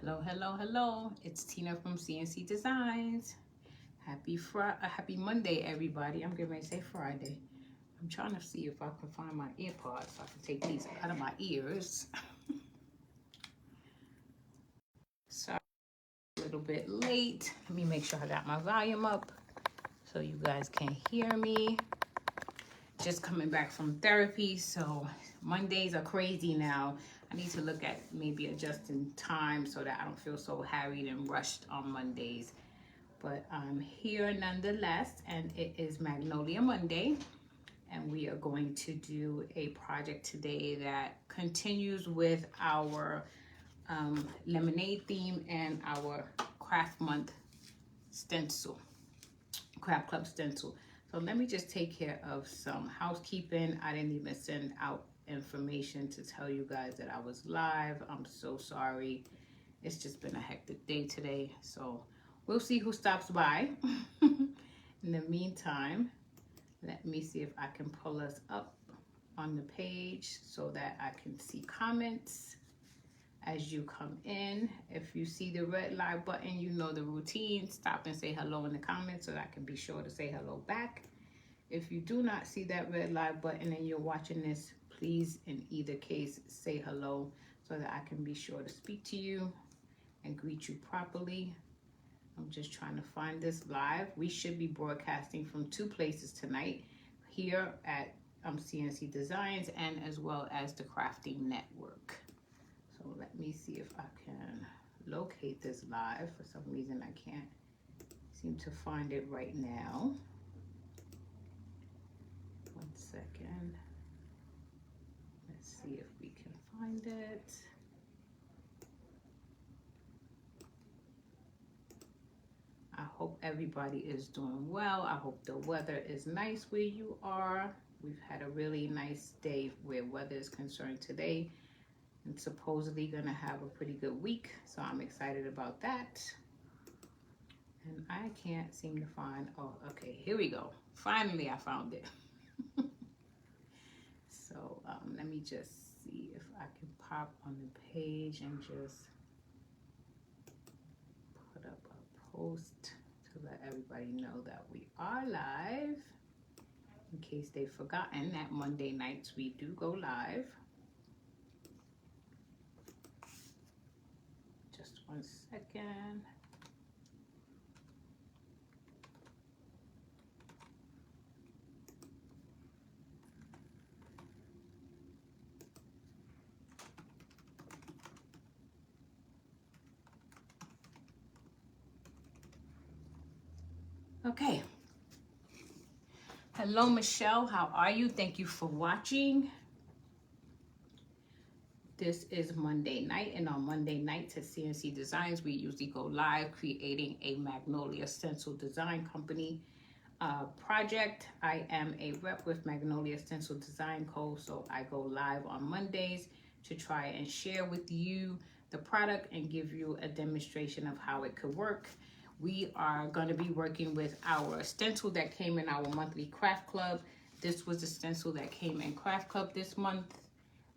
Hello, hello, hello. It's Tina from CNC Designs. Happy Monday, everybody. I'm getting ready to say Friday. I'm trying to see if I can find my earpods so I can take these out of my ears. Sorry, a little bit late. Let me make sure I got my volume up so you guys can hear me. Just coming back from therapy, so Mondays are crazy now. I need to look at maybe adjusting time so that I don't feel so harried and rushed on Mondays. But I'm here nonetheless, and it is Magnolia Monday, and we are going to do a project today that continues with our lemonade theme and our craft month stencil, craft club stencil. So let me just take care of some housekeeping. I didn't even send out information to tell you guys that I was live. I'm so sorry. It's just been a hectic day today. So we'll see who stops by. In the meantime, let me see if I can pull us up on the page so that I can see comments as you come in. If you see the red live button, you know the routine. Stop and say hello in the comments so that I can be sure to say hello back. If you do not see that red live button and you're watching this, please in either case say hello so that I can be sure to speak to you and greet you properly. I'm just trying to find this live. We should be broadcasting from two places tonight, here at CNC Designs and as well as the Crafting Network. So let me see if I can locate this live. For some reason I can't seem to find it right now. 1 second. Let's see if we can find it. I hope everybody is doing well. I hope the weather is nice where you are. We've had a really nice day where weather is concerned today. And supposedly gonna have a pretty good week. So I'm excited about that. And I can't seem to find, oh, okay, here we go. Finally, I found it. So let me just see if I can pop on the page and just put up a post to let everybody know that we are live. In case they've forgotten that Monday nights we do go live. Just 1 second. Okay. Hello, Michelle. How are you? Thank you for watching. This is Monday night, and on Monday nights at CNC Designs, we usually go live creating a Magnolia Stencil Design Company project. I am a rep with Magnolia Stencil Design Co., so I go live on Mondays to try and share with you the product and give you a demonstration of how it could work. We are going to be working with our stencil that came in our monthly craft club. This was the stencil that came in craft club this month,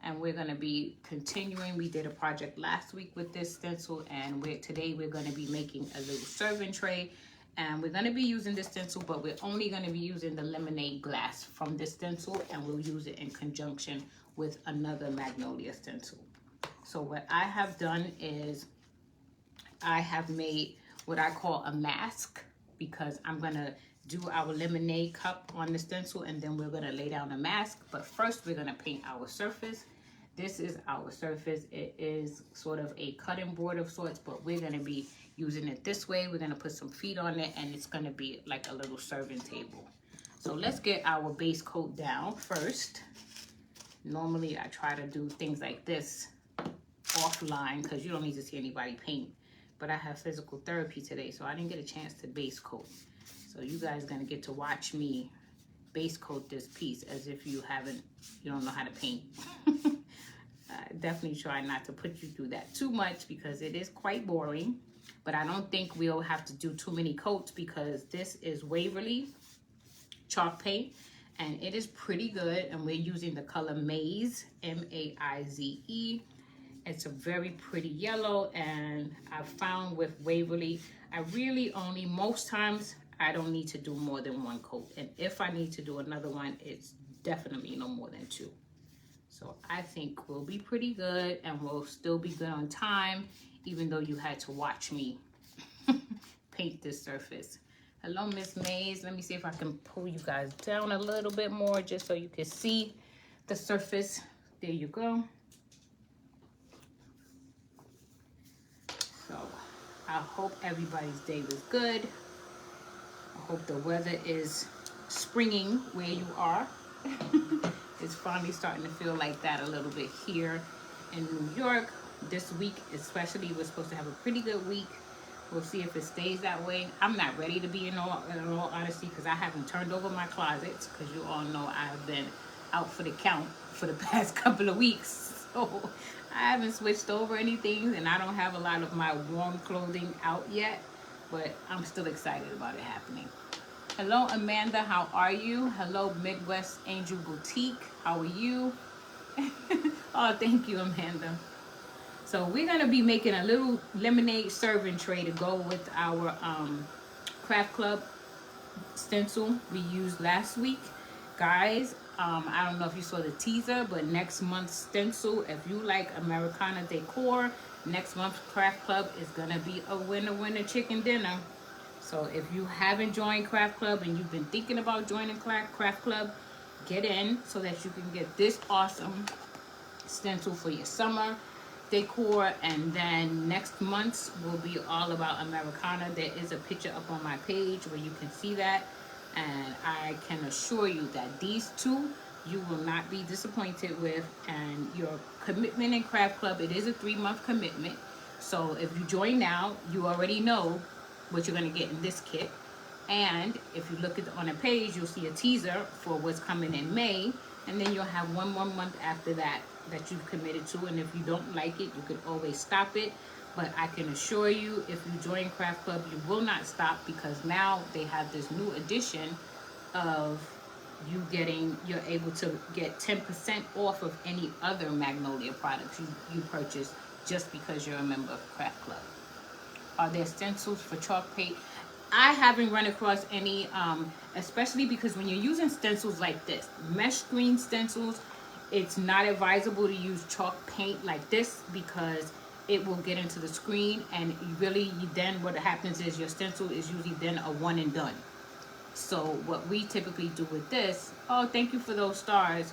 and we're going to be continuing. We did a project last week with this stencil, and today we're going to be making a little serving tray, and we're going to be using this stencil, but we're only going to be using the lemonade glass from this stencil, and we'll use it in conjunction with another Magnolia stencil. So what I have done is I have made what I call a mask, because I'm gonna do our lemonade cup on the stencil and then we're gonna lay down a mask. But first we're gonna paint our surface. This is our surface. It is sort of a cutting board of sorts, but we're gonna be using it this way. We're gonna put some feet on it and it's gonna be like a little serving table. So let's get our base coat down first. Normally I try to do things like this offline because you don't need to see anybody paint. But I have physical therapy today, so I didn't get a chance to base coat. So you guys are gonna get to watch me base coat this piece as if you don't know how to paint. Definitely try not to put you through that too much because it is quite boring. But I don't think we'll have to do too many coats because this is Waverly chalk paint and it is pretty good. And we're using the color Maize, M-A-I-Z-E. It's a very pretty yellow, and I found with Waverly, I really only, most times, I don't need to do more than one coat. And if I need to do another one, it's definitely no more than two. So I think we'll be pretty good, and we'll still be good on time, even though you had to watch me paint this surface. Hello, Miss Mays. Let me see if I can pull you guys down a little bit more just so you can see the surface. There you go. So I hope everybody's day was good. I hope the weather is springing where you are. It's finally starting to feel like that a little bit here in New York. This week especially, we're supposed to have a pretty good week. We'll see if it stays that way. I'm not ready to be in all honesty, because I haven't turned over my closets, because you all know I have been out for the count for the past couple of weeks. So I haven't switched over anything, and I don't have a lot of my warm clothing out yet, but I'm still excited about it happening. Hello, Amanda. How are you? Hello, Midwest Angel Boutique. How are you? Oh, thank you, Amanda. So we're going to be making a little lemonade serving tray to go with our Craft Club stencil we used last week. Guys, I don't know if you saw the teaser, but next month's stencil, if you like Americana decor, next month's Craft Club is going to be a winner chicken dinner. So if you haven't joined Craft Club and you've been thinking about joining Craft Club, get in so that you can get this awesome stencil for your summer decor. And then next month will be all about Americana. There is a picture up on my page where you can see that, and I can assure you that these two you will not be disappointed with. And your commitment in Craft Club, it is a 3-month commitment, so if you join now, you already know what you're going to get in this kit. And if you look on the page, you'll see a teaser for what's coming in May, and then you'll have one more month after that you've committed to. And if you don't like it, you could always stop it. But I can assure you, if you join Craft Club, you will not stop, because now they have this new edition of you're able to get 10% off of any other Magnolia products you purchase, just because you're a member of Craft Club. Are there stencils for chalk paint? I haven't run across any, especially because when you're using stencils like this, mesh screen stencils, it's not advisable to use chalk paint like this, because it will get into the screen, and then what happens is your stencil is usually then a one and done. So what we typically do with this, oh, thank you for those stars.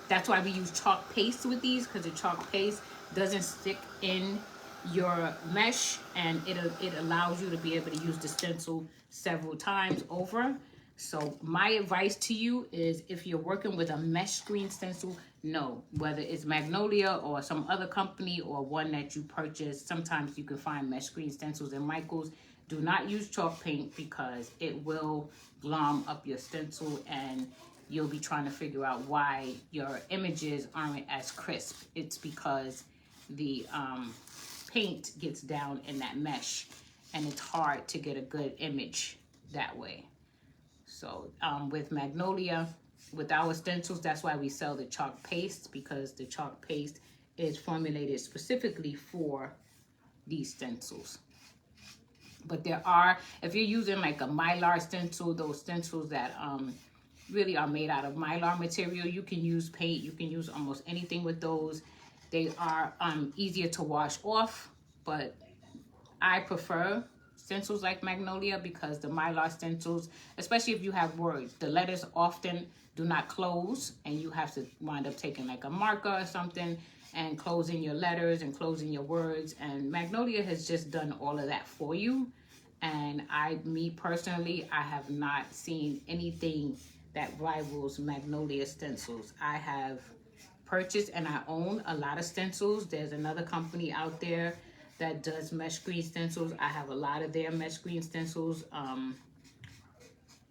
That's why we use chalk paste with these, because the chalk paste doesn't stick in your mesh, and it allows you to be able to use the stencil several times over. So my advice to you is, if you're working with a mesh screen stencil, no, whether it's Magnolia or some other company or one that you purchase, sometimes you can find mesh screen stencils in Michael's. Do not use chalk paint, because it will glom up your stencil, and you'll be trying to figure out why your images aren't as crisp. It's because the paint gets down in that mesh, and it's hard to get a good image that way. So with Magnolia, with our stencils, that's why we sell the chalk paste, because the chalk paste is formulated specifically for these stencils. But there are, if you're using like a Mylar stencil, those stencils that really are made out of Mylar material, you can use paint, you can use almost anything with those. They are easier to wash off, but I prefer stencils like Magnolia, because the Mylar stencils, especially if you have words, the letters often do not close, and you have to wind up taking like a marker or something and closing your letters and closing your words. And Magnolia has just done all of that for you. And me personally, I have not seen anything that rivals Magnolia stencils. I have purchased and I own a lot of stencils. There's another company out there that does mesh screen stencils. I have a lot of their mesh screen stencils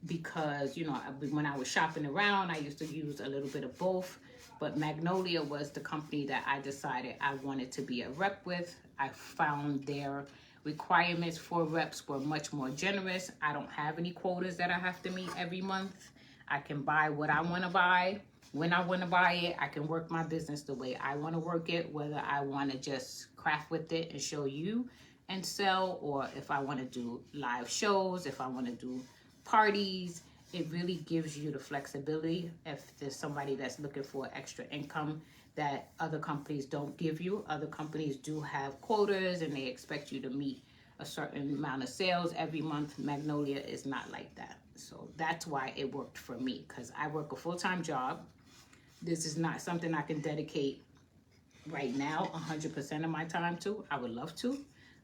because, you know, when I was shopping around, I used to use a little bit of both. But Magnolia was the company that I decided I wanted to be a rep with. I found their requirements for reps were much more generous. I don't have any quotas that I have to meet every month. I can buy what I want to buy, when I want to buy it, I can work my business the way I want to work it, whether I want to just craft with it and show you and sell, or if I want to do live shows, if I want to do parties. It really gives you the flexibility. If there's somebody that's looking for extra income that other companies don't give you, other companies do have quotas and they expect you to meet a certain amount of sales every month. Magnolia is not like that. So that's why it worked for me, because I work a full-time job. This is not something I can dedicate right now 100% of my time to. I would love to.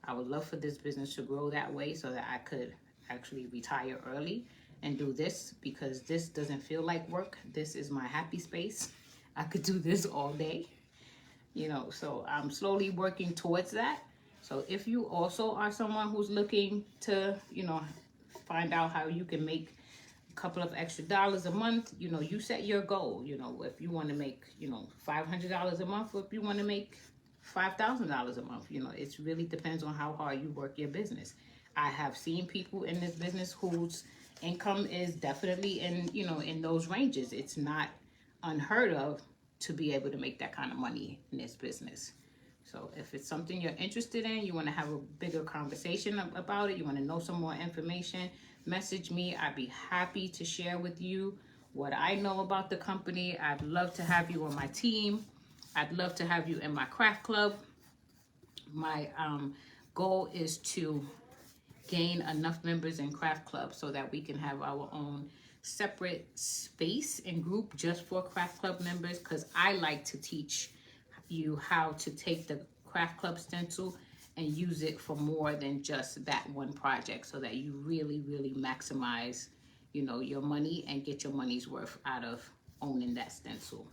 I would love for this business to grow that way so that I could actually retire early and do this, because this doesn't feel like work. This is my happy space. I could do this all day, you know, so I'm slowly working towards that. So if you also are someone who's looking to, you know, find out how you can make couple of extra dollars a month, you know, you set your goal. You know, if you want to make, you know, $500 a month, or if you want to make $5,000 a month, you know, it really depends on how hard you work your business. I have seen people in this business whose income is definitely in, you know, in those ranges. It's not unheard of to be able to make that kind of money in this business. So if it's something you're interested in, you want to have a bigger conversation about it, you want to know some more information, message me. I'd be happy to share with you what I know about the company. I'd love to have you on my team. I'd love to have you in my craft club. My goal is to gain enough members in craft club so that we can have our own separate space and group just for craft club members, because I like to teach you how to take the craft club stencil and use it for more than just that one project, so that you really maximize, you know, your money and get your money's worth out of owning that stencil.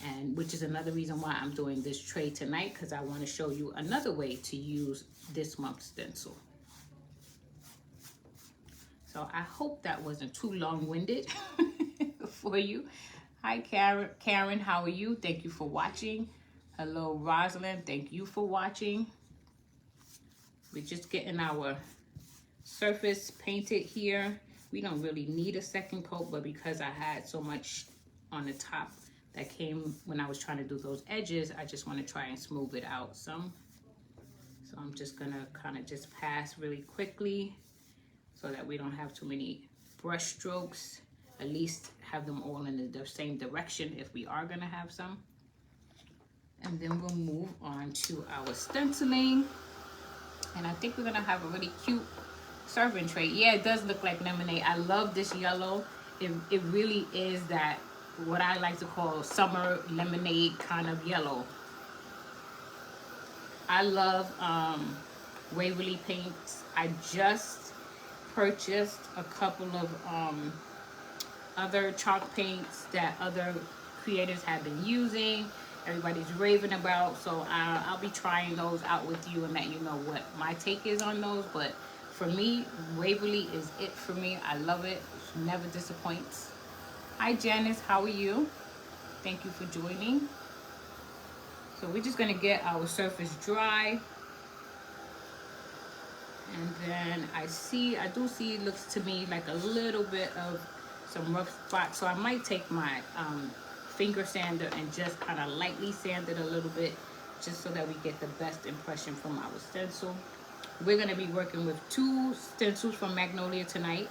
And which is another reason why I'm doing this tray tonight, because I want to show you another way to use this month's stencil. So I hope that wasn't too long-winded for you. Hi Karen, how are you? Thank you for watching. Hello Rosalind, thank you for watching. We're just getting our surface painted here. We don't really need a second coat, but because I had so much on the top that came when I was trying to do those edges, I just want to try and smooth it out some. So I'm just gonna kind of just pass really quickly so that we don't have too many brush strokes. At least have them all in the same direction if we are gonna have some. And then we'll move on to our stenciling. And I think we're gonna have a really cute serving tray. Yeah, it does look like lemonade. I love this yellow. It really is that, what I like to call summer lemonade kind of yellow. I love Waverly paints. I just purchased a couple of other chalk paints that other creators have been using. Everybody's raving about, so I'll be trying those out with you and let you know what my take is on those. But for me, Waverly is it for me. I love it. It never disappoints. Hi Janice, how are you? Thank you for joining. So we're just gonna get our surface dry. And then I do see, it looks to me like a little bit of some rough spots. So I might take my finger sander and just kind of lightly sand it a little bit, just so that we get the best impression from our stencil. We're going to be working with 2 stencils from Magnolia tonight.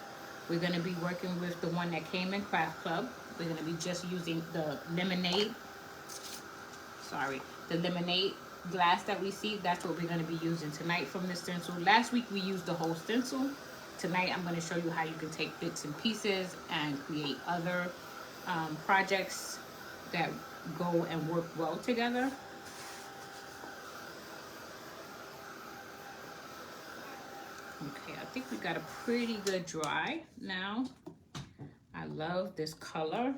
We're going to be working with the one that came in Craft Club. We're going to be just using the lemonade glass that we see. That's what we're going to be using tonight from this stencil. Last week we used the whole stencil. Tonight I'm going to show you how you can take bits and pieces and create other projects that go and work well together. Okay, I think we got a pretty good dry now. I love this color.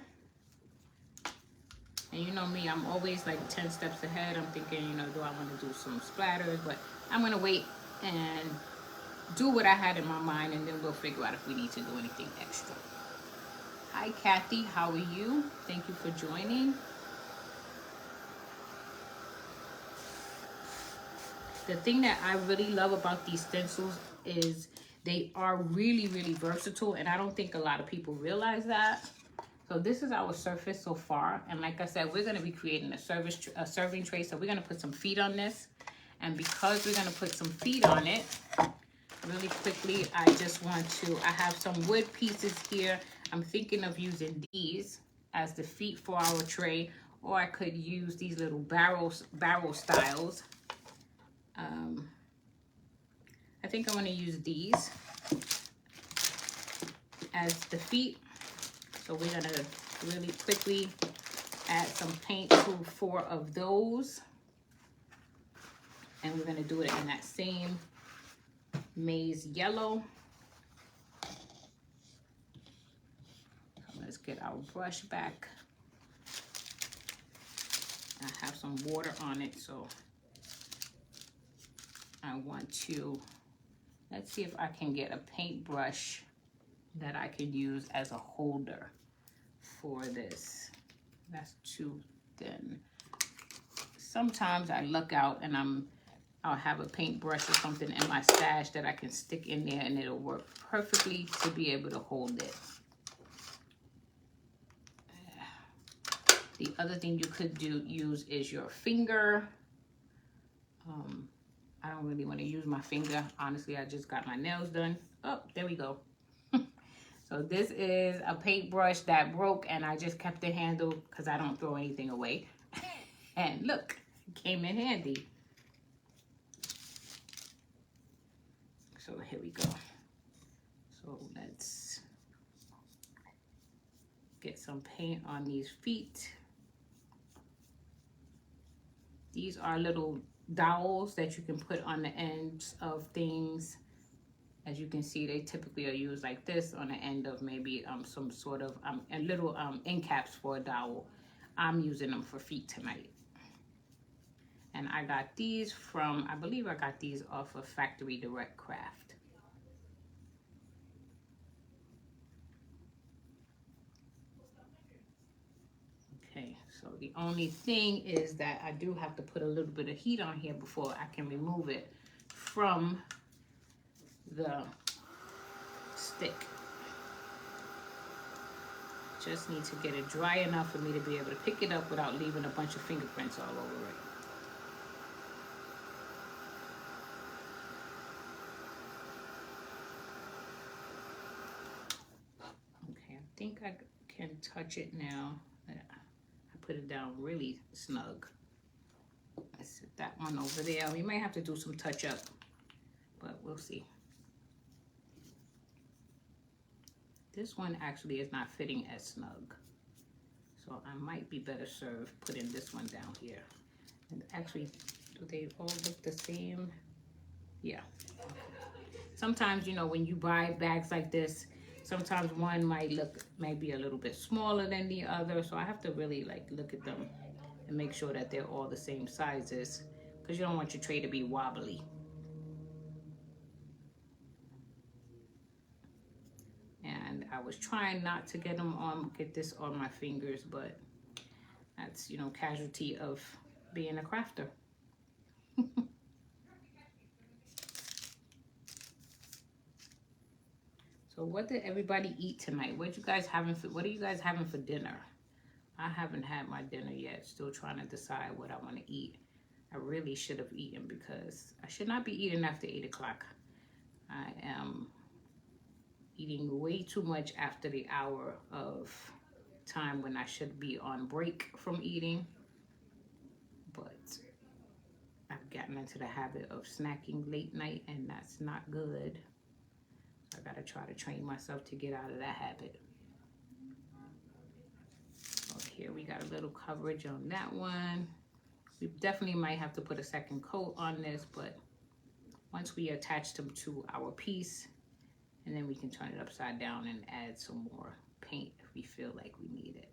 And you know me, I'm always like 10 steps ahead. I'm thinking, you know, do I want to do some splatters? But I'm going to wait and do what I had in my mind, and then we'll figure out if we need to do anything extra. Hi Kathy, how are you? Thank you for joining. The thing that I really love about these stencils is they are really versatile, and I don't think a lot of people realize that. So this is our surface so far. And like I said, we're going to be creating a serving tray. So we're going to put some feet on this. And because we're going to put some feet on it, really quickly, I just want to, I have some wood pieces here. I'm thinking of using these as the feet for our tray. Or I could use these little barrel styles. I think I'm going to use these as the feet. So we're going to really quickly add some paint to 4 of those. And we're going to do it in that same maize yellow. So let's get our brush back. I have some water on it, so I want to, let's see if I can get a paintbrush that I can use as a holder for this. That's too thin. Sometimes I luck out and I'll have a paintbrush or something in my stash that I can stick in there and it'll work perfectly to be able to hold it. The other thing you could use is your finger. I don't really want to use my finger. Honestly, I just got my nails done. Oh, there we go. So this is a paintbrush that broke and I just kept the handle because I don't throw anything away. And look, it came in handy. So here we go. So let's get some paint on these feet. These are little dowels that you can put on the ends of things. As you can see, they typically are used like this on the end of maybe some sort of a little end caps for a dowel. I'm using them for feet tonight. And I got these from, I believe I got these off of Factory Direct Craft. Okay, so the only thing is that I do have to put a little bit of heat on here before I can remove it from the stick. Just need to get it dry enough for me to be able to pick it up without leaving a bunch of fingerprints all over it. Okay, I think I can touch it now. I put it down really snug. Let's set that one over there. We might have to do some touch up, but we'll see. This one actually is not fitting as snug. So I might be better served putting this one down here. And actually, do they all look the same? Yeah. Sometimes, you know, when you buy bags like this, sometimes one might look maybe a little bit smaller than the other. So I have to really like look at them and make sure that they're all the same sizes, because you don't want your tray to be wobbly. And I was trying not to get this on my fingers, but that's, you know, casualty of being a crafter. So what did everybody eat tonight? What are you guys having for dinner? I haven't had my dinner yet. Still trying to decide what I want to eat. I really should have eaten because I should not be eating after 8 o'clock. I am eating way too much after the hour of time when I should be on break from eating. But I've gotten into the habit of snacking late night and that's not good. I gotta try to train myself to get out of that habit. So here we got a little coverage on that one. We definitely might have to put a second coat on this, but once we attach them to our piece, and then we can turn it upside down and add some more paint if we feel like we need it.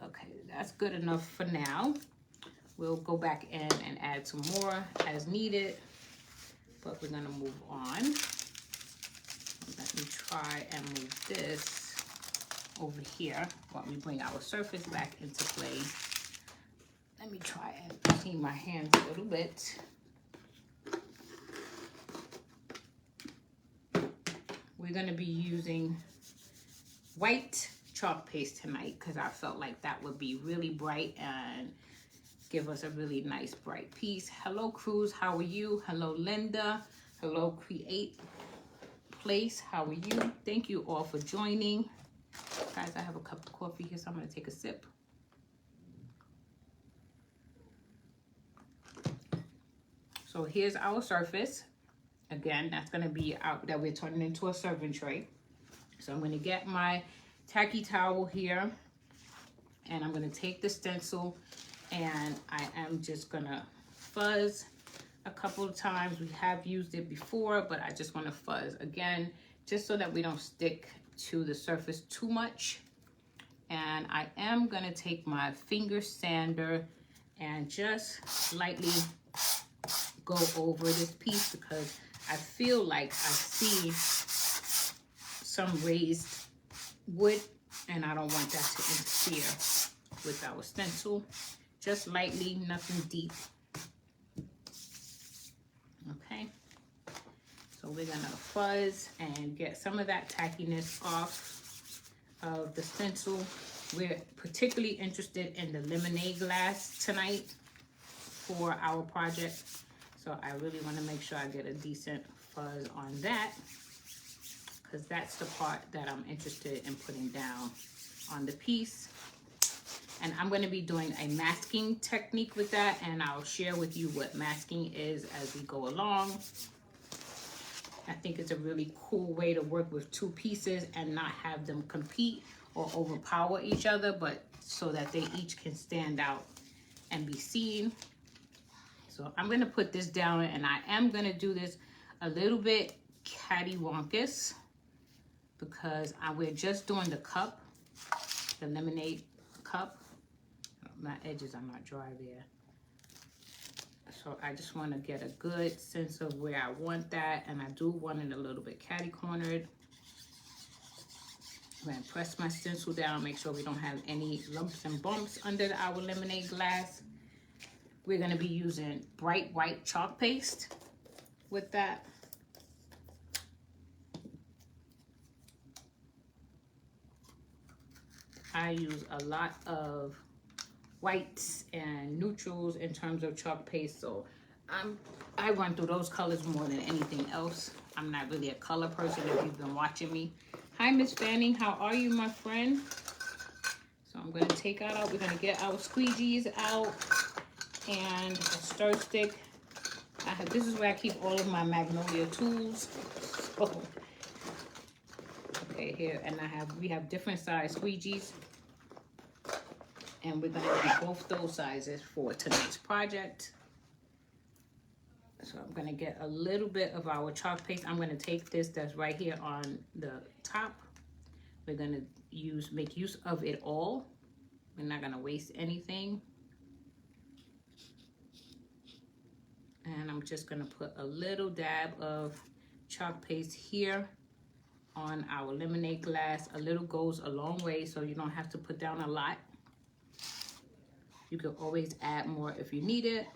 Okay, that's good enough for now. We'll go back in and add some more as needed, but we're gonna move on. Let me try and move this over here while we bring our surface back into play. Let me try and clean my hands a little bit. We're going to be using white chalk paste tonight because I felt like that would be really bright and give us a really nice bright piece. Hello Cruz, how are you? Hello Linda. Hello Create Place, how are you? Thank you all for joining. Guys, I have a cup of coffee here, so I'm going to take a sip. So here's our surface. Again, that's going to be out that we're turning into a serving tray. So I'm going to get my tacky towel here, and I'm going to take the stencil, and I am just going to fuzz a couple of times. We have used it before, but I just want to fuzz again, just so that we don't stick to the surface too much. And I am going to take my finger sander and just lightly go over this piece because I feel like I see some raised wood, and I don't want that to interfere with our stencil. Just lightly, nothing deep. Okay, so we're gonna fuzz and get some of that tackiness off of the stencil. We're particularly interested in the lemonade glass tonight for our project, so I really want to make sure I get a decent fuzz on that, because that's the part that I'm interested in putting down on the piece. And I'm going to be doing a masking technique with that, and I'll share with you what masking is as we go along. I think it's a really cool way to work with two pieces and not have them compete or overpower each other, but so that they each can stand out and be seen. So I'm going to put this down, and I am going to do this a little bit cattywampus because we're just doing the cup, the lemonade cup. My edges are not dry there. So I just want to get a good sense of where I want that, and I do want it a little bit catty-cornered. I'm going to press my stencil down, make sure we don't have any lumps and bumps under our lemonade glass. We're going to be using bright white chalk paste with that. I use a lot of whites and neutrals in terms of chalk paste, so I run through those colors more than anything else. I'm not really a color person if you've been watching me. Hi Miss Fanning, how are you, my friend? So I'm going to take out, we're going to get our squeegees out and a stir stick. This is where I keep all of my Magnolia tools. So, okay, here, and we have different size squeegees, and we're going to do both those sizes for tonight's project. So I'm going to get a little bit of our chalk paste. I'm going to take this that's right here on the top. We're going to make use of it all. We're not going to waste anything. And I'm just going to put a little dab of chalk paste here on our lemonade glass. A little goes a long way, so you don't have to put down a lot. You can always add more if you need it.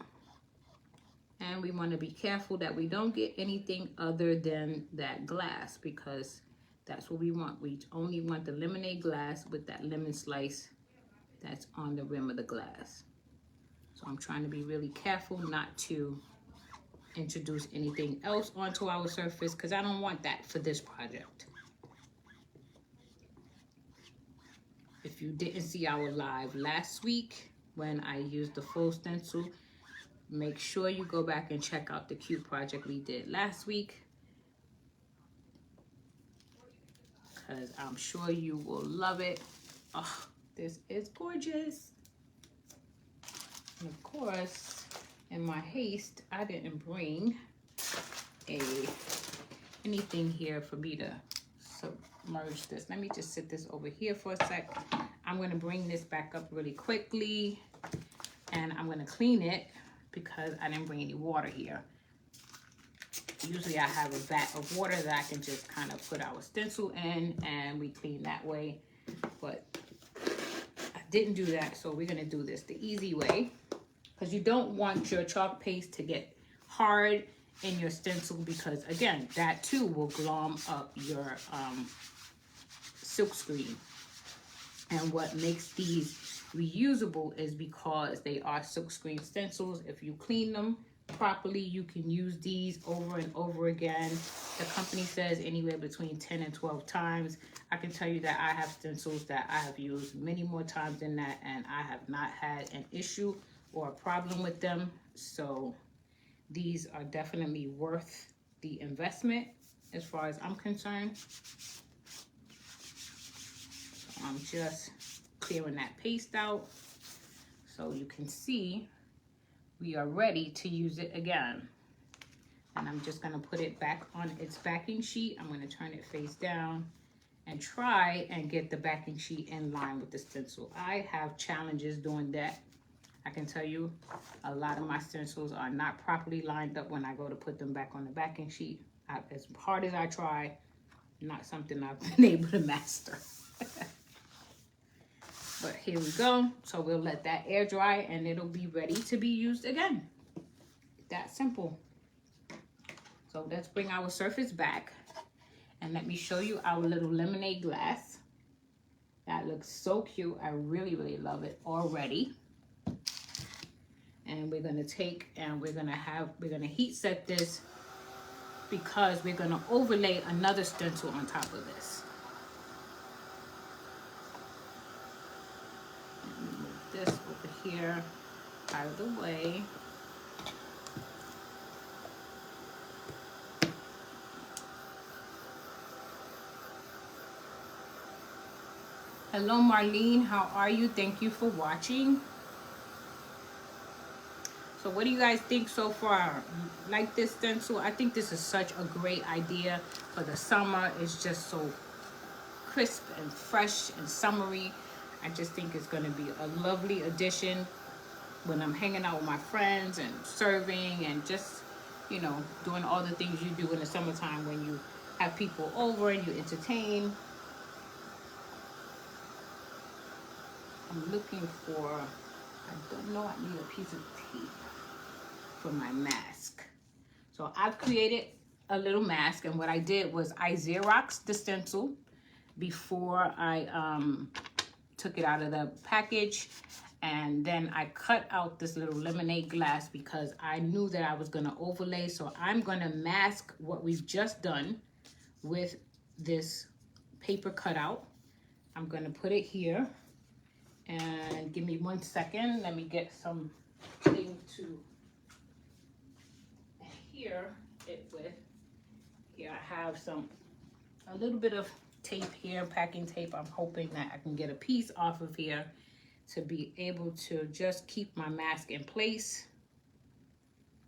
And we want to be careful that we don't get anything other than that glass, because that's what we want. We only want the lemonade glass with that lemon slice that's on the rim of the glass. So I'm trying to be really careful not to introduce anything else onto our surface, because I don't want that for this project. If you didn't see our live last week when I used the full stencil, make sure you go back and check out the cute project we did last week, because I'm sure you will love it. Oh, this is gorgeous. And of course, in my haste, I didn't bring anything here for me to submerge this. Let me just sit this over here for a sec. I'm going to bring this back up really quickly, and I'm going to clean it because I didn't bring any water here. Usually I have a vat of water that I can just kind of put our stencil in, and we clean that way. but I didn't do that, so we're gonna do this the easy way, because you don't want your chalk paste to get hard in your stencil, because again, that too will glom up your silk screen. And what makes these reusable is because they are silk screen stencils. If you clean them properly, you can use these over and over again. The company says anywhere between 10 and 12 times. I can tell you that I have stencils that I have used many more times than that, and I have not had an issue or a problem with them. So these are definitely worth the investment as far as I'm concerned. So I'm just clearing that paste out so you can see we are ready to use it again. And I'm just gonna put it back on its backing sheet. I'm gonna turn it face down and try and get the backing sheet in line with the stencil. I have challenges doing that. I can tell you a lot of my stencils are not properly lined up when I go to put them back on the backing sheet. As hard as I try, not something I've been able to master. But here we go. So we'll let that air dry and it'll be ready to be used again. That simple. So let's bring our surface back and let me show you our little lemonade glass. That looks so cute. I really, really love it already. And we're gonna take and we're gonna heat set this because we're gonna overlay another stencil on top of this. This over here out of the way. Hello Marlene, how are you? Thank you for watching. So what do you guys think so far? Like this stencil? I think this is such a great idea for the summer. It's just so crisp and fresh and summery. I just think it's going to be a lovely addition when I'm hanging out with my friends and serving and just, you know, doing all the things you do in the summertime when you have people over and you entertain. I'm looking for, I don't know, I need a piece of tape for my mask. So I've created a little mask, and what I did was I Xeroxed the stencil before I took it out of the package, and then I cut out this little lemonade glass because I knew that I was gonna overlay. So I'm gonna mask what we've just done with this paper cutout. I'm gonna put it here, and give me 1 second. Let me get some thing to adhere it with. Here I have a little bit of tape here, packing tape. I'm hoping that I can get a piece off of here to be able to just keep my mask in place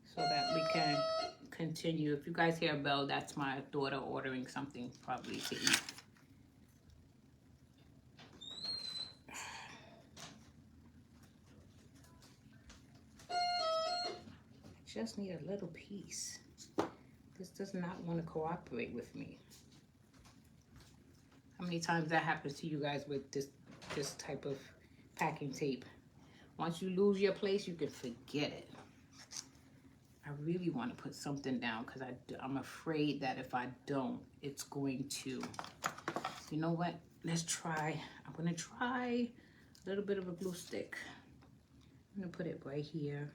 so that we can continue. If you guys hear a bell, that's my daughter ordering something probably to eat. I just need a little piece. This does not want to cooperate with me. How many times that happens to you guys with this type of packing tape? Once you lose your place, you can forget it. I really want to put something down because I'm afraid that if I don't, it's going to, you know what? Let's try. I'm going to try a little bit of a glue stick. I'm going to put it right here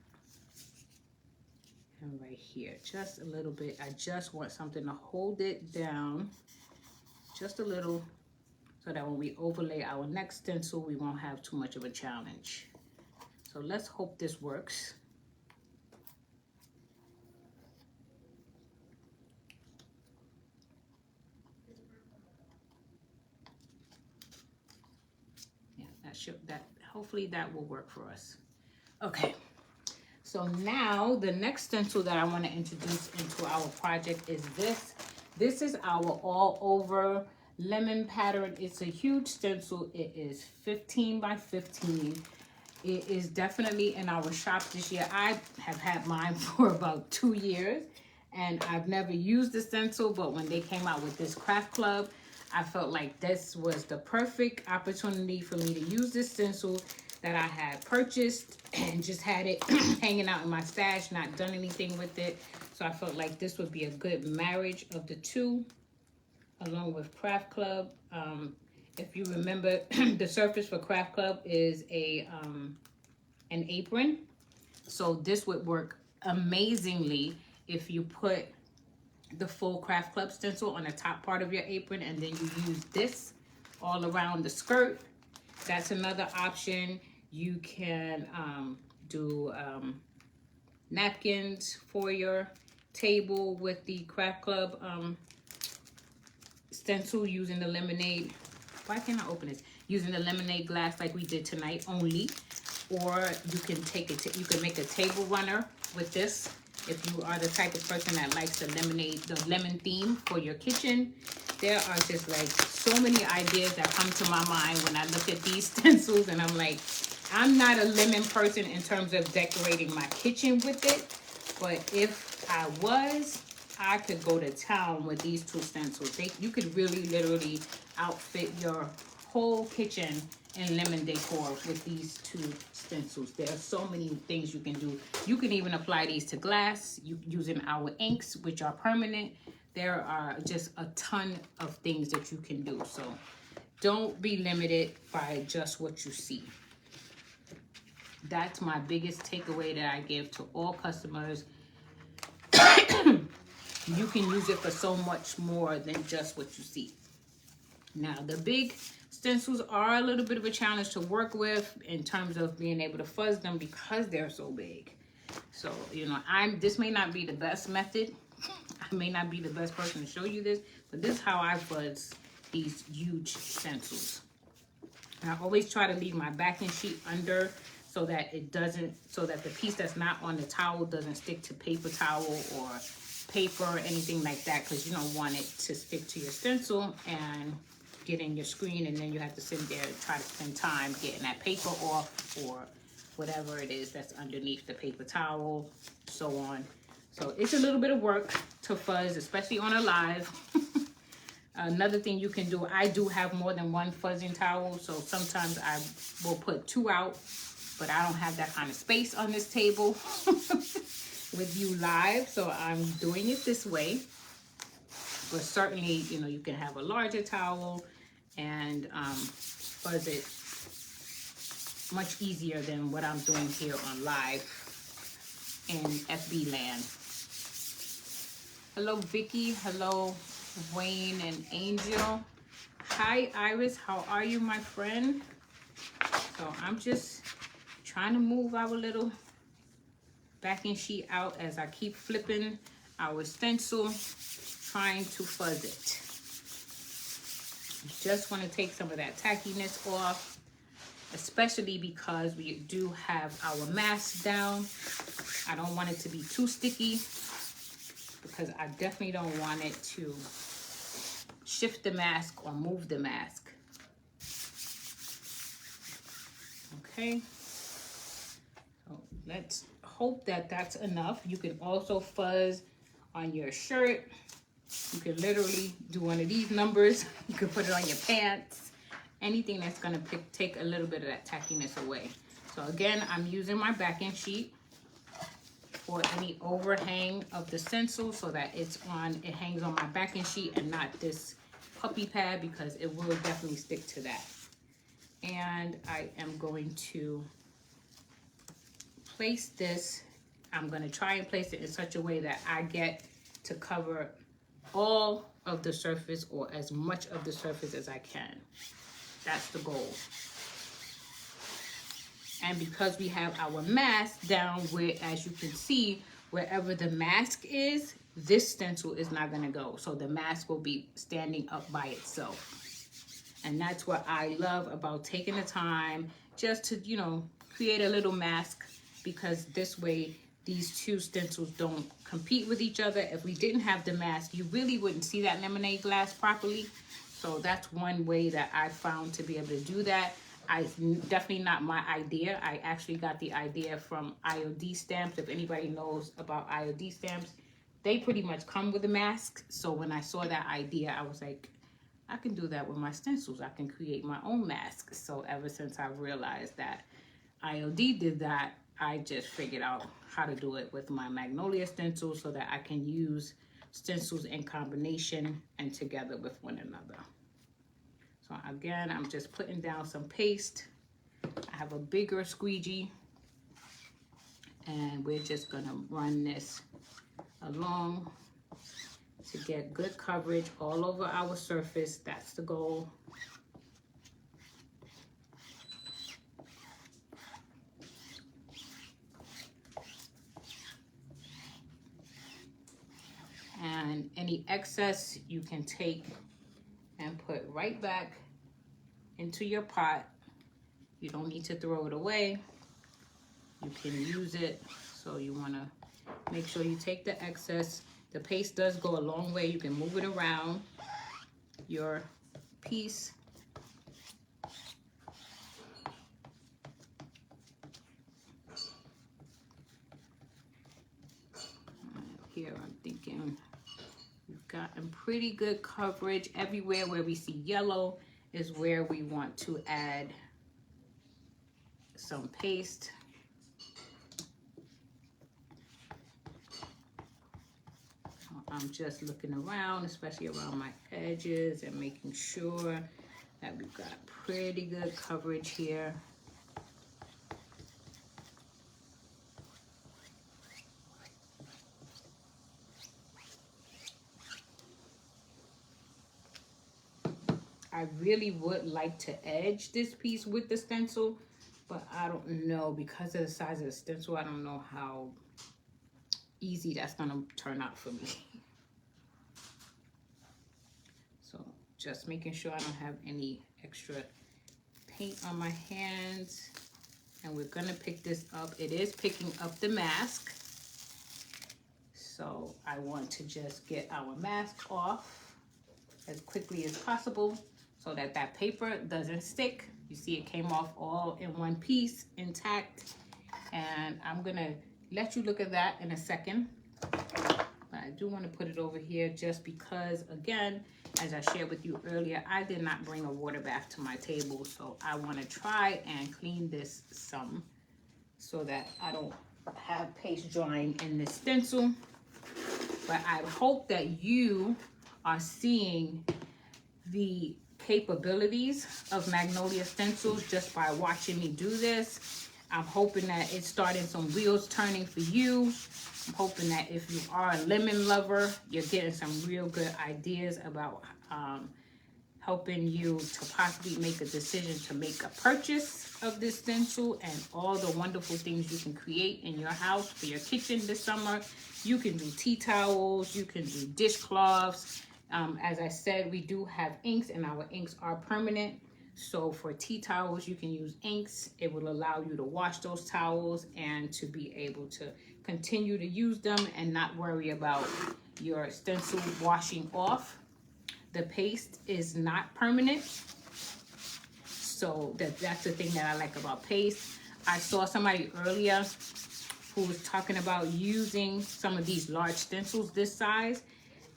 and right here, just a little bit. I just want something to hold it down just a little, so that when we overlay our next stencil, we won't have too much of a challenge. So let's hope this works. Yeah, hopefully that will work for us. Okay. So now the next stencil that I want to introduce into our project is this. This is our all over lemon pattern. It's a huge stencil. It is 15 by 15. It is definitely in our shop this year. I have had mine for about 2 years and I've never used the stencil, but when they came out with this craft club, I felt like this was the perfect opportunity for me to use this stencil that I had purchased and just had it hanging out in my stash, not done anything with it. So I felt like this would be a good marriage of the two, along with Craft Club. If you remember, the surface for Craft Club is an apron. So this would work amazingly if you put the full Craft Club stencil on the top part of your apron, and then you use this all around the skirt. That's another option. You can do napkins for your table with the Craft Club stencil using the lemonade. Why can't I open this? Using the lemonade glass like we did tonight only. Or you can take it to, you can make a table runner with this if you are the type of person that likes the lemon theme for your kitchen. There are just like so many ideas that come to my mind when I look at these stencils, and I'm like, I'm not a lemon person in terms of decorating my kitchen with it, but if I was, I could go to town with these two stencils. You could really literally outfit your whole kitchen in lemon decor with these two stencils. There are so many things you can do. You can even apply these to glass using our inks, which are permanent. There are just a ton of things that you can do. So don't be limited by just what you see. That's my biggest takeaway that I give to all customers. You can use it for so much more than just what you see. Now, the big stencils are a little bit of a challenge to work with in terms of being able to fuzz them because they're so big. So, you know, this may not be the best method. I may not be the best person to show you this, but this is how I fuzz these huge stencils. And I always try to leave my backing sheet under so that the piece that's not on the towel doesn't stick to paper towel or paper or anything like that, because you don't want it to stick to your stencil and get in your screen, and then you have to sit there and try to spend time getting that paper off or whatever it is that's underneath the paper towel, so on. So it's a little bit of work to fuzz, especially on a live. Another thing you can do, I do have more than one fuzzing towel, so sometimes I will put two out, but I don't have that kind of space on this table with you live, so I'm doing it this way. But certainly, you know, you can have a larger towel and fuzz it much easier than what I'm doing here on live in FB land. Hello, Vicky. Hello, Wayne and Angel. Hi, Iris. How are you, my friend? So I'm just trying to move our little backing sheet out as I keep flipping our stencil, trying to fuzz it. You just want to take some of that tackiness off, especially because we do have our mask down. I don't want it to be too sticky because I definitely don't want it to shift the mask or move the mask. Okay, so let's hope that that's enough. You can also fuzz on your shirt. You can literally do one of these numbers. You can put it on your pants. Anything that's gonna take a little bit of that tackiness away. So again, I'm using my backing sheet for any overhang of the stencil so that it hangs on my backing sheet and not this puppy pad, because it will definitely stick to that. And I am going to place this. I'm going to try and place it in such a way that I get to cover all of the surface, or as much of the surface as I can. That's the goal. And because we have our mask down where, as you can see, wherever the mask is, this stencil is not going to go. So the mask will be standing up by itself. And that's what I love about taking the time just to, you know, create a little mask, because this way these two stencils don't compete with each other. If we didn't have the mask, you really wouldn't see that lemonade glass properly. So that's one way that I found to be able to do that. Definitely not my idea. I actually got the idea from IOD stamps. If anybody knows about IOD stamps, they pretty much come with a mask. So when I saw that idea, I was like, I can do that with my stencils. I can create my own mask. So ever since I realized that IOD did that, I just figured out how to do it with my Magnolia stencils so that I can use stencils in combination and together with one another. So again, I'm just putting down some paste. I have a bigger squeegee, and we're just gonna run this along to get good coverage all over our surface. That's the goal. And any excess you can take and put right back into your pot. You don't need to throw it away. You can use it. So you want to make sure you take the excess. The paste does go a long way. You can move it around your piece. Here I'm thinking we've gotten pretty good coverage. Everywhere where we see yellow is where we want to add some paste. I'm just looking around, especially around my edges, and making sure that we've got pretty good coverage here. I really would like to edge this piece with the stencil, but I don't know, because of the size of the stencil, I don't know how easy that's gonna turn out for me. So just making sure I don't have any extra paint on my hands. And we're gonna pick this up. It is picking up the mask. So I want to just get our mask off as quickly as possible so that that paper doesn't stick. You see it came off all in one piece, intact. And I'm gonna let you look at that in a second. But I do want to put it over here just because, again, as I shared with you earlier, I did not bring a water bath to my table. So I want to try and clean this some so that I don't have paste drying in this stencil. But I hope that you are seeing the capabilities of Magnolia stencils just by watching me do this. I'm hoping that it's starting some wheels turning for you. I'm hoping that if you are a lemon lover, you're getting some real good ideas about helping you to possibly make a decision to make a purchase of this stencil and all the wonderful things you can create in your house for your kitchen this summer. You can do tea towels, you can do dishcloths. As I said, we do have inks, and our inks are permanent. So for tea towels, you can use inks. It will allow you to wash those towels and to be able to continue to use them and not worry about your stencil washing off. The paste is not permanent. So that's the thing that I like about paste. I saw somebody earlier who was talking about using some of these large stencils this size,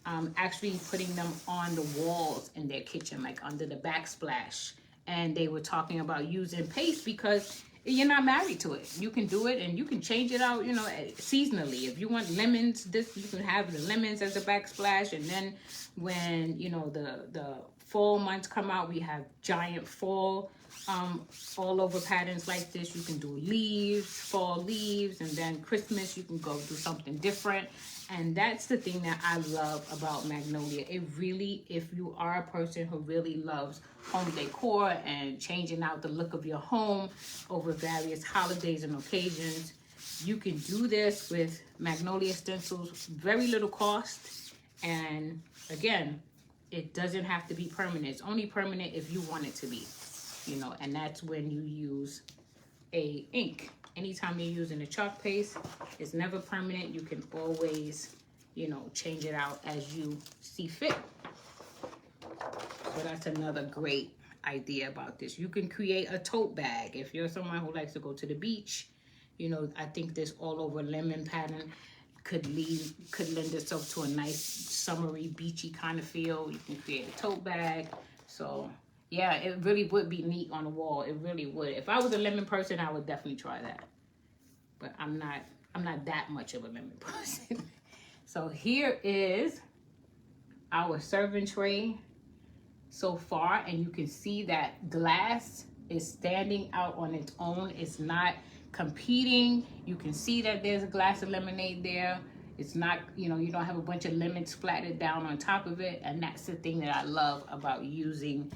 actually putting them on the walls in their kitchen, like under the backsplash. And they were talking about using paste because you're not married to it. You can do it and you can change it out, you know, seasonally. If you want lemons, this you can have the lemons as a backsplash. And then when, you know, the fall months come out, we have giant fall all over patterns like this. You can do leaves, fall leaves, and then Christmas you can go do something different. And that's the thing that I love about Magnolia. It really, if you are a person who really loves home decor and changing out the look of your home over various holidays and occasions, you can do this with Magnolia stencils, very little cost. And again, it doesn't have to be permanent. It's only permanent if you want it to be, you know, and that's when you use a ink. Anytime you're using a chalk paste, it's never permanent. You can always, you know, change it out as you see fit. So that's another great idea about this. You can create a tote bag. If you're someone who likes to go to the beach, you know, I think this all over lemon pattern. could lend itself to a nice summery beachy kind of feel. You can create a tote bag. So yeah, it really would be neat on the wall. It really would. If I was a lemon person, I would definitely try that. But I'm not that much of a lemon person. So here is our serving tray so far, and you can see that glass is standing out on its own. It's not competing. You can see that there's a glass of lemonade there. It's not, you know, you don't have a bunch of lemons splattered down on top of it. And that's the thing that I love about using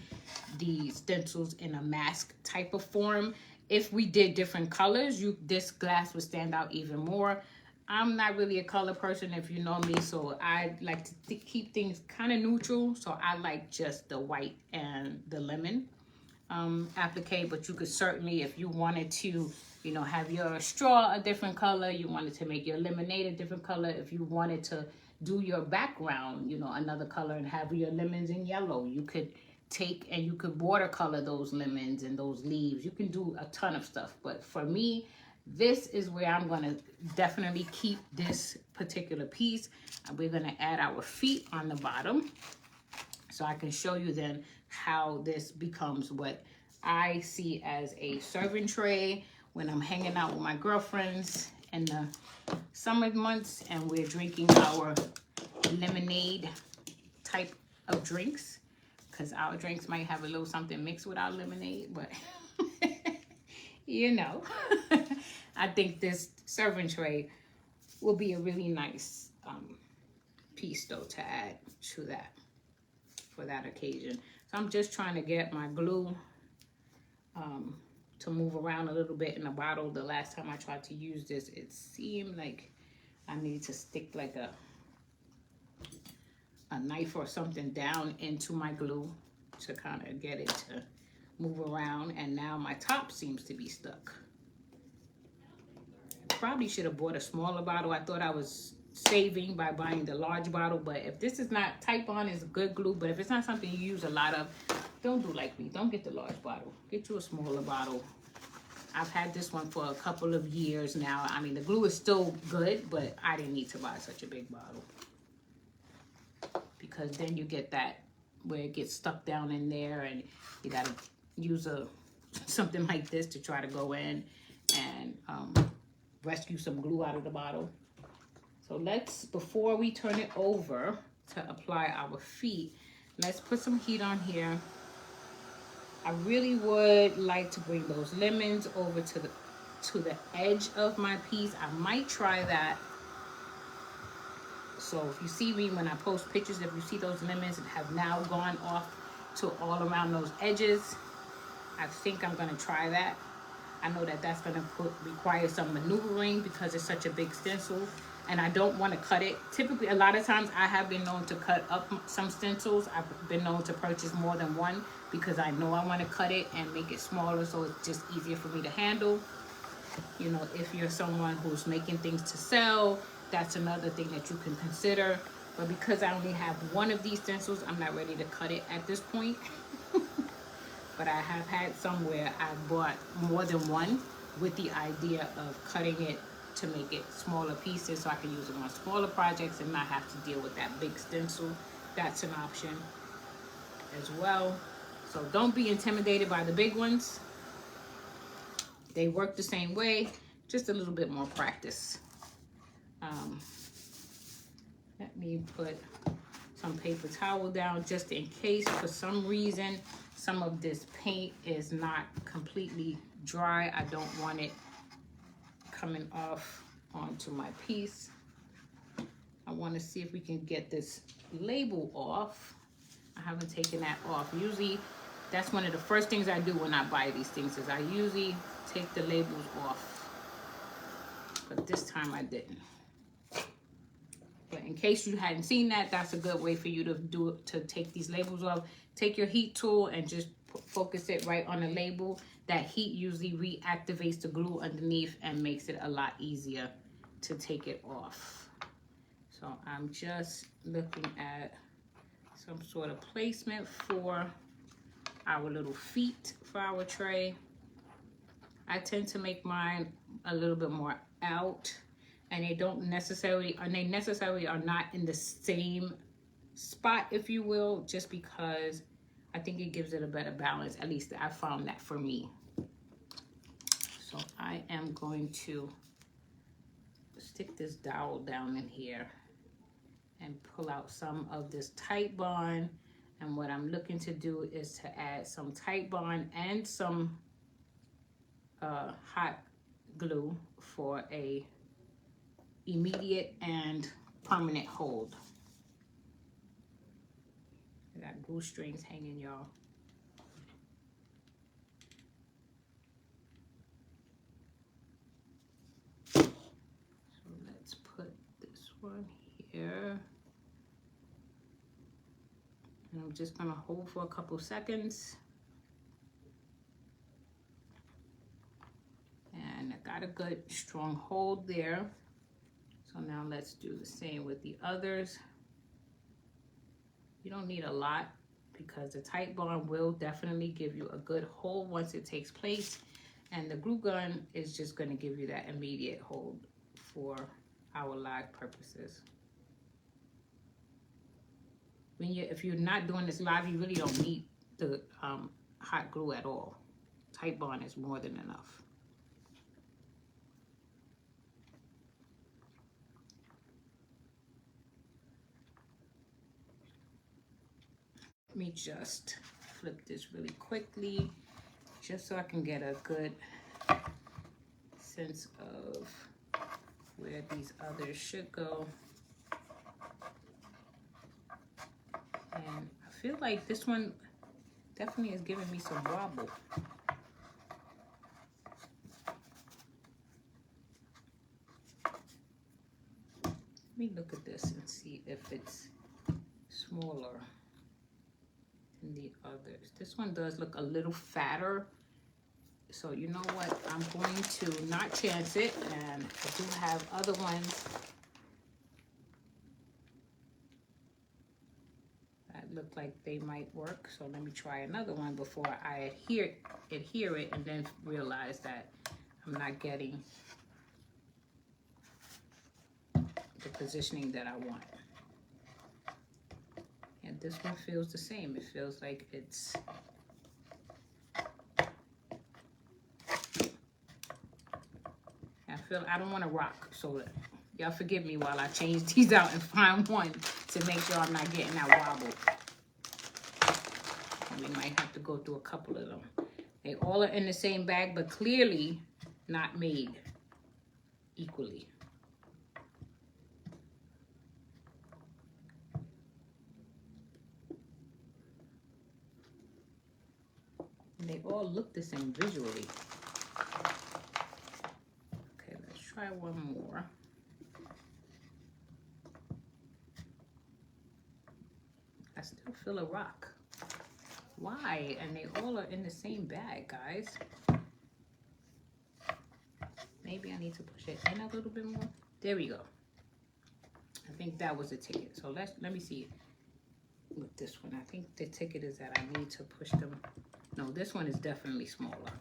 the stencils in a mask type of form. If we did different colors, this glass would stand out even more. I'm not really a color person, if you know me, so I like to keep things kind of neutral. So I like just the white and the lemon applique, but you could certainly, if you wanted to, you know, have your straw a different color, you wanted to make your lemonade a different color, if you wanted to do your background, you know, another color and have your lemons in yellow, you could take and you could watercolor those lemons and those leaves. You can do a ton of stuff, but for me, this is where I'm going to definitely keep this particular piece. We're going to add our feet on the bottom so I can show you then how this becomes what I see as a serving tray when I'm hanging out with my girlfriends in the summer months and we're drinking our lemonade type of drinks, because our drinks might have a little something mixed with our lemonade, but you know. I think this serving tray will be a really nice piece though to add to that for that occasion. So I'm just trying to get my glue to move around a little bit in the bottle. The last time I tried to use this, it seemed like I needed to stick like a knife or something down into my glue to kind of get it to move around, and now my top seems to be stuck. Probably should have bought a smaller bottle. I thought I was saving by buying the large bottle, but if this is not, Type On is good glue, but if it's not something you use a lot of, don't do like me. Don't get the large bottle. Get you a smaller bottle. I've had this one for a couple of years now. I mean, the glue is still good, but I didn't need to buy such a big bottle, because then you get that where it gets stuck down in there and you got to use something like this to try to go in and rescue some glue out of the bottle. So let's, before we turn it over to apply our feet, let's put some heat on here. I really would like to bring those lemons over to the edge of my piece. I might try that. So if you see me when I post pictures, if you see those lemons have now gone off to all around those edges, I think I'm going to try that. I know that that's going to require some maneuvering because it's such a big stencil, and I don't want to cut it. Typically, a lot of times I have been known to cut up some stencils. I've been known to purchase more than one because I know I want to cut it and make it smaller so it's just easier for me to handle. You know, if you're someone who's making things to sell, that's another thing that you can consider. But because I only have one of these stencils, I'm not ready to cut it at this point. But I have had somewhere I bought more than one with the idea of cutting it to make it smaller pieces so I can use it on smaller projects and not have to deal with that big stencil. That's an option as well. So don't be intimidated by the big ones. They work the same way, just a little bit more practice. Let me put some paper towel down just in case for some reason some of this paint is not completely dry. I don't want it coming off onto my piece. I want to see if we can get this label off. I haven't taken that off. Usually that's one of the first things I do when I buy these things, is I usually take the labels off, but this time I didn't. But in case you hadn't seen that, that's a good way for you to take these labels off. Take your heat tool and just focus it right on the label. That heat usually reactivates the glue underneath and makes it a lot easier to take it off. So I'm just looking at some sort of placement for our little feet for our tray. I tend to make mine a little bit more out, and they necessarily are not in the same spot, if you will, just because I think it gives it a better balance. At least I found that for me. So I am going to stick this dowel down in here and pull out some of this Tite Bond. And what I'm looking to do is to add some Tite Bond and some hot glue for a immediate and permanent hold. I got glue strings hanging, y'all. So let's put this one here. And I'm just gonna hold for a couple seconds. And I got a good strong hold there. So now let's do the same with the others. You don't need a lot because the Tite Bond will definitely give you a good hold once it takes place. And the glue gun is just gonna give you that immediate hold for our live purposes. If you're not doing this live, you really don't need the hot glue at all. Tite Bond is more than enough. Let me just flip this really quickly, just so I can get a good sense of where these others should go. And I feel like this one definitely is giving me some wobble. Let me look at this and see if it's smaller than the others. This one does look a little fatter. So you know what? I'm going to not chance it. And I do have other ones that look like they might work. So let me try another one before I adhere it and then realize that I'm not getting the positioning that I want. And this one feels the same. It feels like it's I don't want to rock, so y'all forgive me while I change these out and find one to make sure I'm not getting that wobble. And we might have to go through a couple of them. They all are in the same bag, but clearly not made equally. And they all look the same visually. Okay, let's try one more. I still feel a rock. Why? And they all are in the same bag, guys. Maybe I need to push it in a little bit more. There we go. I think that was the ticket. So let me see with this one. I think the ticket is that I need to push them. No, this one is definitely smaller.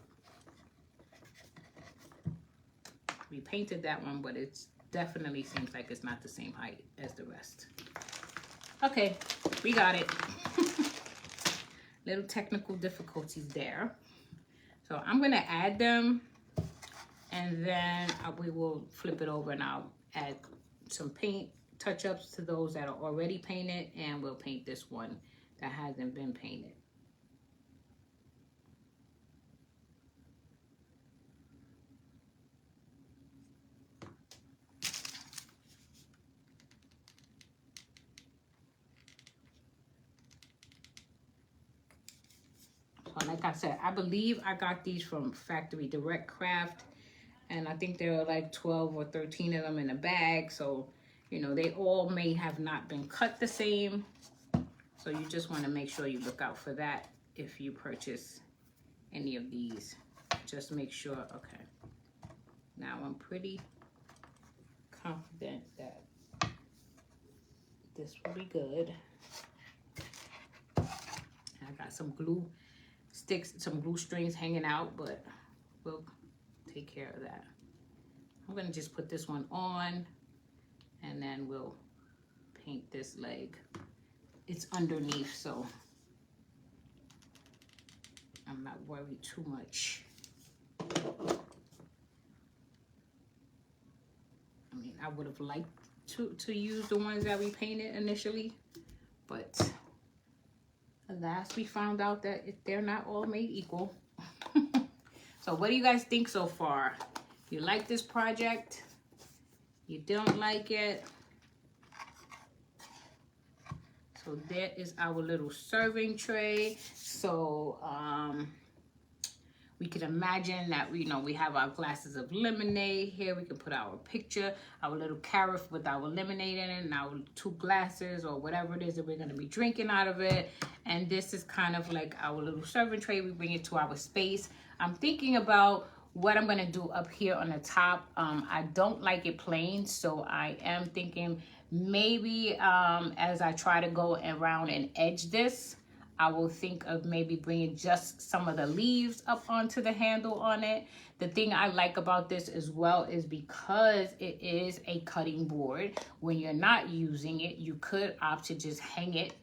We painted that one, but it definitely seems like it's not the same height as the rest. Okay, we got it. Little technical difficulties there. So I'm gonna add them, and then we will flip it over and I'll add some paint touch-ups to those that are already painted, and we'll paint this one that hasn't been painted. So like I said, I believe I got these from Factory Direct Craft, and I think there are like 12 or 13 of them in a bag. So, you know, they all may have not been cut the same. So you just want to make sure you look out for that if you purchase any of these. Just make sure, okay. Now I'm pretty confident that this will be good. I got some glue sticks, some glue strings hanging out, but we'll take care of that. I'm gonna just put this one on, and then we'll paint this leg. It's underneath, so I'm not worried too much. I mean, I would have liked to use the ones that we painted initially, but alas, we found out that they're not all made equal. So what do you guys think so far? You like this project? You don't like it? So there is our little serving tray. So we could imagine that we have our glasses of lemonade here. We can put our picture, our little carafe with our lemonade in it, and our 2 glasses or whatever it is that we're going to be drinking out of it. And this is kind of like our little serving tray. We bring it to our space. I'm thinking about what I'm going to do up here on the top. I don't like it plain, so I am thinking maybe as I try to go around and edge this, I will think of maybe bringing just some of the leaves up onto the handle on it. The thing I like about this as well is because it is a cutting board, when you're not using it, you could opt to just hang it,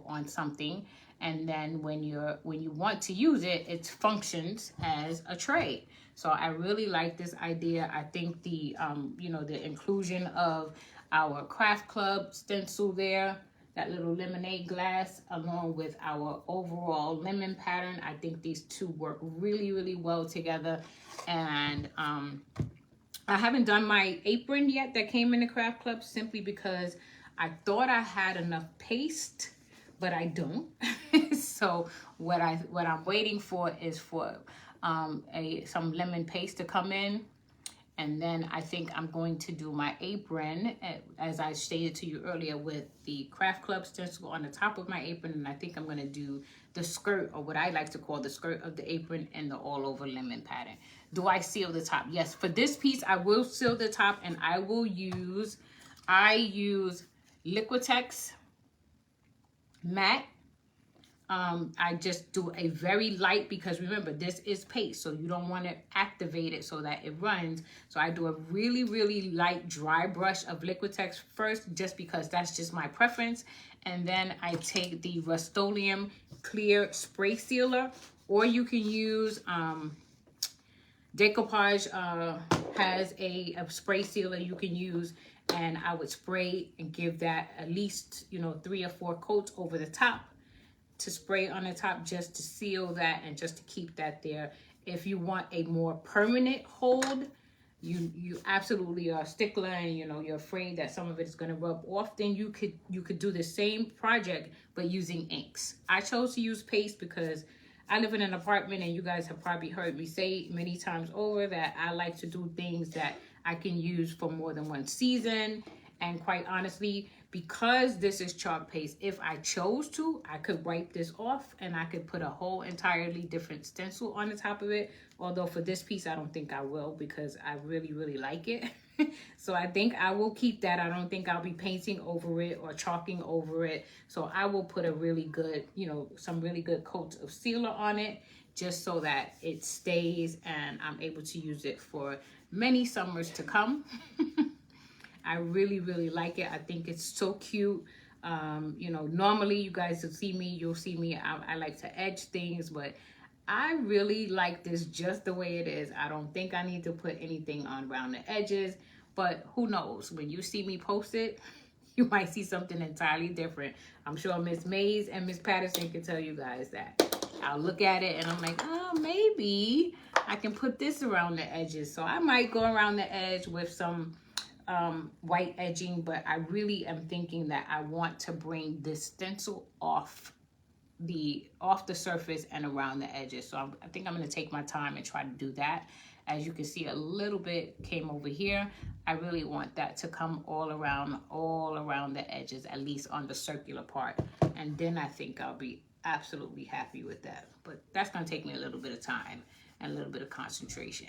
on something. And then when you want to use it, it functions as a tray. So I really like this idea. I think the, the inclusion of our craft club stencil there, that little lemonade glass, along with our overall lemon pattern, I think these two work really, really well together. And I haven't done my apron yet that came in the craft club, simply because I thought I had enough paste, but I don't. So what I'm waiting for is for some lemon paste to come in. And then I think I'm going to do my apron, as I stated to you earlier, with the craft club stencil on the top of my apron. And I think I'm going to do the skirt, or what I like to call the skirt of the apron, and the all over lemon pattern. Do I seal the top? Yes, for this piece, I will seal the top, and I use Liquitex matte. I just do a very light, because remember, this is paste, so you don't want to activate it so that it runs. So I do a really, really light dry brush of Liquitex first, just because that's just my preference. And then I take the Rust-Oleum clear spray sealer, or you can use Decoupage has a spray sealer you can use, and I would spray and give that at least 3 or 4 coats over the top, to spray on the top, just to seal that and just to keep that there. If you want a more permanent hold, you absolutely are a stickler, and you're afraid that some of it is going to rub off, then you could do the same project but using inks. I chose to use paste because I live in an apartment, and you guys have probably heard me say many times over that I like to do things that I can use for more than one season. And quite honestly, because this is chalk paste, if I chose to, I could wipe this off and I could put a whole entirely different stencil on the top of it. Although for this piece, I don't think I will, because I really, really like it. So I think I will keep that. I don't think I'll be painting over it or chalking over it. So I will put a really good, some really good coats of sealer on it, just so that it stays and I'm able to use it for many summers to come. I really, really like it. I think it's so cute. Normally you guys will see me, I like to edge things, but I really like this just the way it is. I don't think I need to put anything on around the edges, but who knows? When you see me post it, you might see something entirely different. I'm sure Miss Mays and Miss Patterson can tell you guys that. I'll look at it and I'm like, oh, maybe I can put this around the edges. So I might go around the edge with some white edging, but I really am thinking that I want to bring this stencil off the surface and around the edges. So I think I'm going to take my time and try to do that. As you can see, a little bit came over here. I really want that to come all around the edges, at least on the circular part. And then I think I'll be absolutely happy with that. But that's going to take me a little bit of time and a little bit of concentration.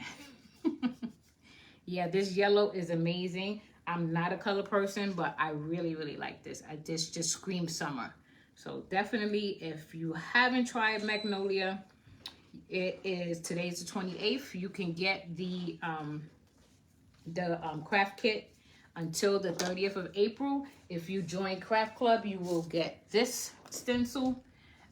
Yeah, this yellow is amazing. I'm not a color person, but I really, really like this. This just screams summer. So definitely, if you haven't tried Magnolia, today's the 28th. You can get the craft kit until the 30th of April. If you join Craft Club, you will get this stencil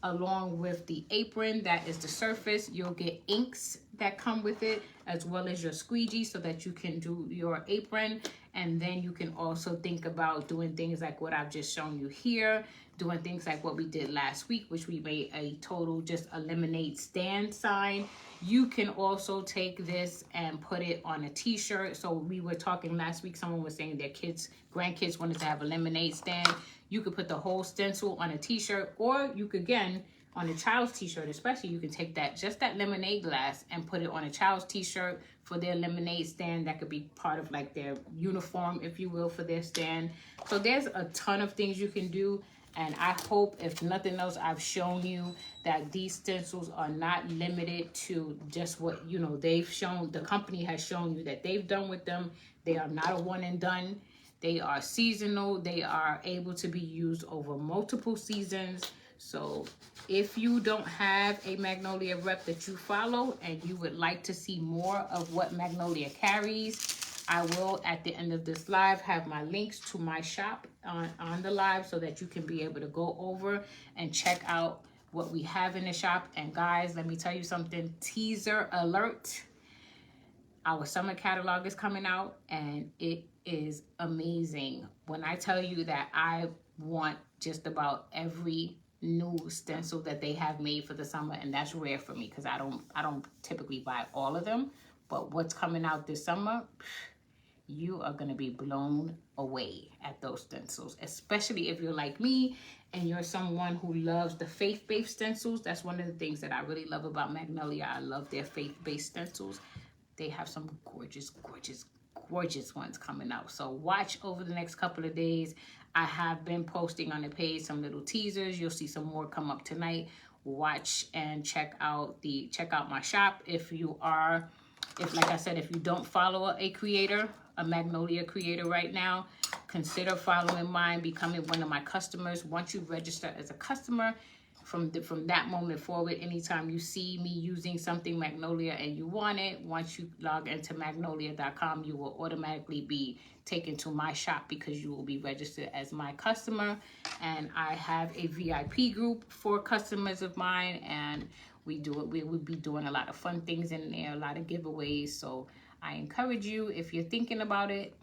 along with the apron that is the surface. You'll get inks that come with it, as well as your squeegee so that you can do your apron. And then you can also think about doing things like what I've just shown you here, doing things like what we did last week, which we made a total just a lemonade stand sign. You can also take this and put it on a t-shirt. So we were talking last week, someone was saying their kids, grandkids wanted to have a lemonade stand. You could put the whole stencil on a t-shirt, or you could, again, on a child's t-shirt especially, you can take that, just that lemonade glass, and put it on a child's t-shirt for their lemonade stand. That could be part of like their uniform, if you will, for their stand. So there's a ton of things you can do. And I hope, if nothing else, I've shown you that these stencils are not limited to just what, you know, they've shown, the company has shown you that they've done with them. They are not a one and done. They are seasonal. They are able to be used over multiple seasons. So if you don't have a Magnolia rep that you follow and you would like to see more of what Magnolia carries, I will, at the end of this live, have my links to my shop on the live so that you can be able to go over and check out what we have in the shop. And guys, let me tell you something, teaser alert. Our summer catalog is coming out and it is amazing. When I tell you that I want just about every new stencil that they have made for the summer, and that's rare for me because I don't typically buy all of them, but what's coming out this summer, you are going to be blown away at those stencils, especially if you're like me and you're someone who loves the faith-based stencils. That's one of the things that I really love about Magnolia. I love their faith-based stencils. They have some gorgeous, gorgeous, gorgeous ones coming out. So watch over the next couple of days. I have been posting on the page some little teasers. You'll see some more come up tonight. Watch and check out my shop. If like I said, if you don't follow a creator, a Magnolia creator right now, consider following mine, becoming one of my customers. Once you register as a customer, from that moment forward, anytime you see me using something Magnolia and you want it, once you log into magnolia.com, you will automatically be taken to my shop because you will be registered as my customer. And I have a VIP group for customers of mine, and we will be doing a lot of fun things in there, a lot of giveaways. So I encourage you, if you're thinking about it,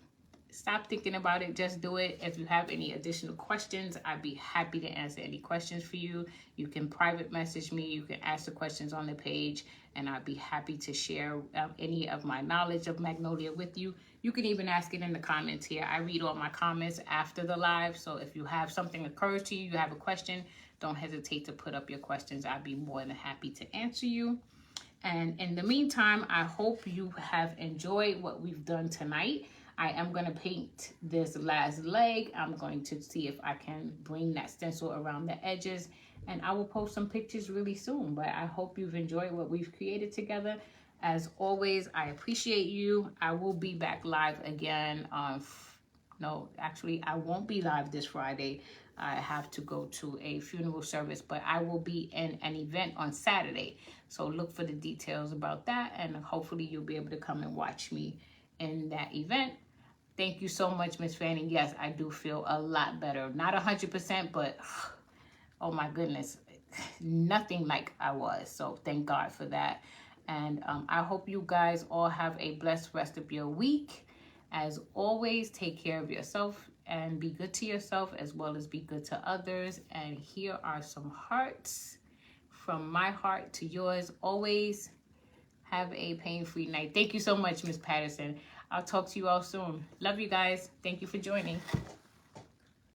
stop thinking about it, just do it. If you have any additional questions, I'd be happy to answer any questions for you. You can private message me, you can ask the questions on the page, and I'd be happy to share any of my knowledge of Magnolia with you. You can even ask it in the comments here. I read all my comments after the live, so if you have something occurs to you, you have a question, don't hesitate to put up your questions. I'd be more than happy to answer you. And in the meantime, I hope you have enjoyed what we've done tonight. I am going to paint this last leg. I'm going to see if I can bring that stencil around the edges, and I will post some pictures really soon. But I hope you've enjoyed what we've created together. As always, I appreciate you. I will be back live again. No, actually, I won't be live this Friday. I have to go to a funeral service, but I will be in an event on Saturday. So look for the details about that, and hopefully you'll be able to come and watch me in that event. Thank you so much, Miss Fanny. Yes, I do feel a lot better. Not 100%, but oh my goodness, nothing like I was. So thank God for that. And I hope you guys all have a blessed rest of your week. As always, take care of yourself and be good to yourself as well as be good to others. And here are some hearts from my heart to yours. Always have a pain-free night. Thank you so much, Miss Patterson. I'll talk to you all soon. Love you guys. Thank you for joining.